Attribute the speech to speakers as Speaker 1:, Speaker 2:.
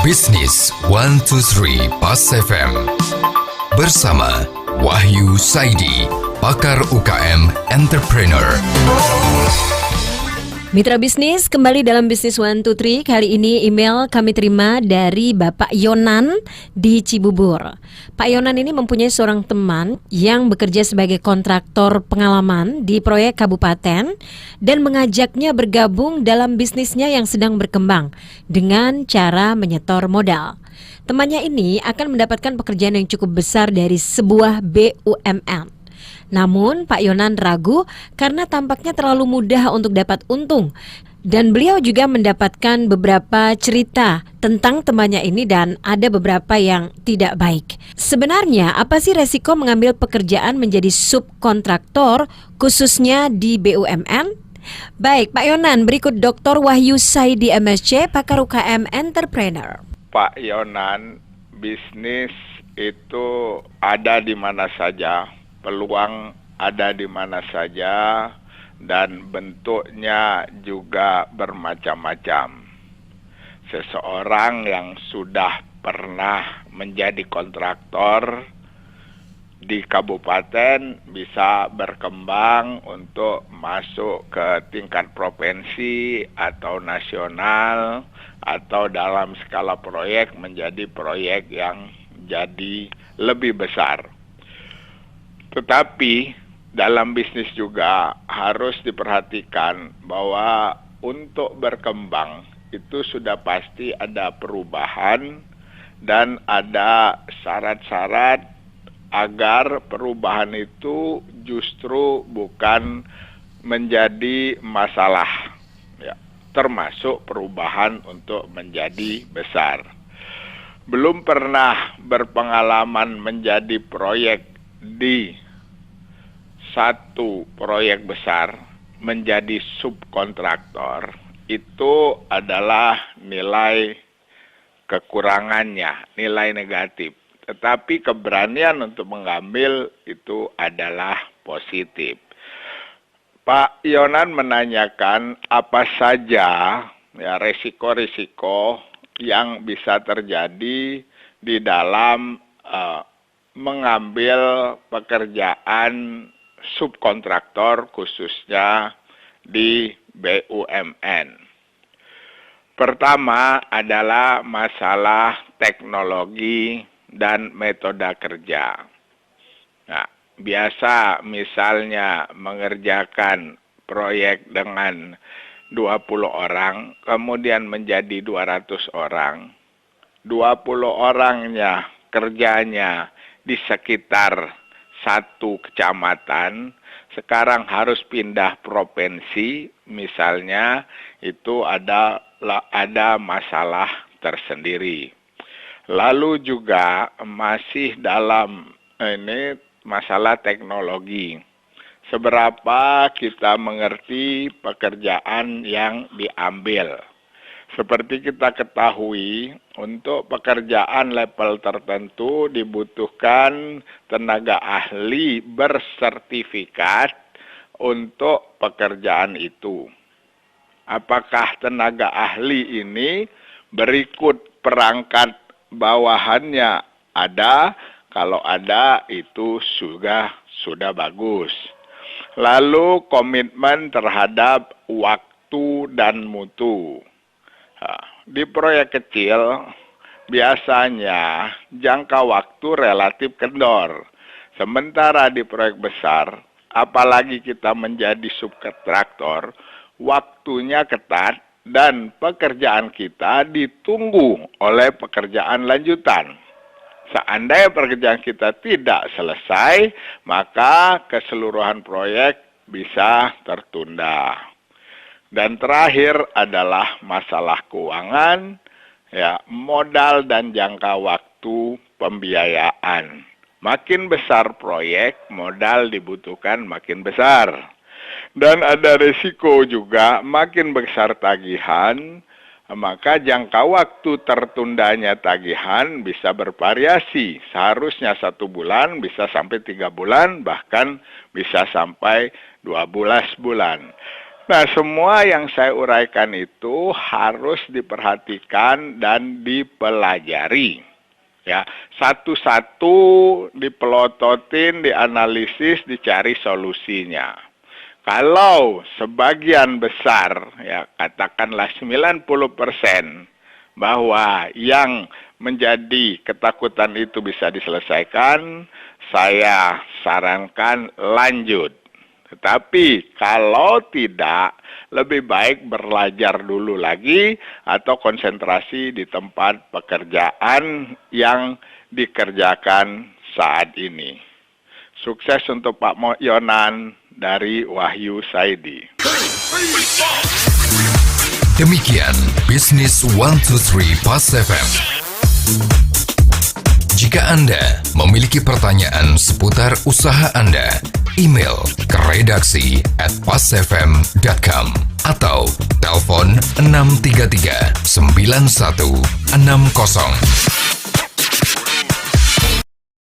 Speaker 1: Bisnis 123 Pas FM bersama Wahyu Saidi, pakar UKM Entrepreneur.
Speaker 2: Mitra bisnis, kembali dalam Bisnis 123. Kali ini email kami terima dari Bapak Yonan di Cibubur. Pak Yonan ini mempunyai seorang teman yang bekerja sebagai kontraktor pengalaman di proyek kabupaten dan mengajaknya bergabung dalam bisnisnya yang sedang berkembang dengan cara menyetor modal. Temannya ini akan mendapatkan pekerjaan yang cukup besar dari sebuah BUMN. Namun Pak Yonan ragu karena tampaknya terlalu mudah untuk dapat untung. Dan beliau juga mendapatkan beberapa cerita tentang temannya ini dan ada beberapa yang tidak baik. Sebenarnya apa sih resiko mengambil pekerjaan menjadi subkontraktor khususnya di BUMN? Baik Pak Yonan, berikut Dr. Wahyu Saidi MSc, pakar UKM Entrepreneur.
Speaker 3: Pak Yonan, bisnis itu ada di mana saja. Peluang ada di mana saja dan bentuknya juga bermacam-macam. Seseorang yang sudah pernah menjadi kontraktor di kabupaten bisa berkembang untuk masuk ke tingkat provinsi atau nasional atau dalam skala proyek menjadi proyek yang jadi lebih besar. Tetapi dalam bisnis juga harus diperhatikan bahwa untuk berkembang itu sudah pasti ada perubahan dan ada syarat-syarat agar perubahan itu justru bukan menjadi masalah, ya, termasuk perubahan untuk menjadi besar. Belum pernah berpengalaman menjadi proyek di satu proyek besar menjadi subkontraktor, itu adalah nilai kekurangannya, nilai negatif. Tetapi keberanian untuk mengambil itu adalah positif. Pak Yonan menanyakan apa saja ya risiko-risiko yang bisa terjadi di dalam mengambil pekerjaan subkontraktor khususnya di BUMN. Pertama adalah masalah teknologi dan metode kerja. Nah, biasa misalnya mengerjakan proyek dengan 20 orang, kemudian menjadi 200 orang. 20 orangnya kerjanya di sekitar satu kecamatan, sekarang harus pindah provinsi, misalnya itu ada masalah tersendiri. Lalu juga masih dalam ini masalah teknologi. Seberapa kita mengerti pekerjaan yang diambil. Seperti kita ketahui, untuk pekerjaan level tertentu dibutuhkan tenaga ahli bersertifikat untuk pekerjaan itu. Apakah tenaga ahli ini berikut perangkat bawahannya ada? Kalau ada itu sudah bagus. Lalu komitmen terhadap waktu dan mutu. Di proyek kecil, biasanya jangka waktu relatif kendor. Sementara di proyek besar, apalagi kita menjadi subkontraktor, waktunya ketat dan pekerjaan kita ditunggu oleh pekerjaan lanjutan. Seandainya pekerjaan kita tidak selesai, maka keseluruhan proyek bisa tertunda. Dan terakhir adalah masalah keuangan, ya, modal dan jangka waktu pembiayaan. Makin besar proyek, modal dibutuhkan makin besar. Dan ada risiko juga makin besar tagihan, maka jangka waktu tertundanya tagihan bisa bervariasi. Seharusnya 1 bulan bisa sampai 3 bulan, bahkan bisa sampai 12 bulan. Nah, semua yang saya uraikan itu harus diperhatikan dan dipelajari. Ya, satu-satu dipelototin, dianalisis, dicari solusinya. Kalau sebagian besar, ya katakanlah 90% bahwa yang menjadi ketakutan itu bisa diselesaikan, saya sarankan lanjut. Tetapi kalau tidak, lebih baik belajar dulu lagi atau konsentrasi di tempat pekerjaan yang dikerjakan saat ini. Sukses untuk Pak Yonan dari Wahyu Saidi.
Speaker 1: Demikian Bisnis 123 Pas FM. Jika Anda memiliki pertanyaan seputar usaha Anda, email ke redaksi@pasfm.com atau telepon 633 9160.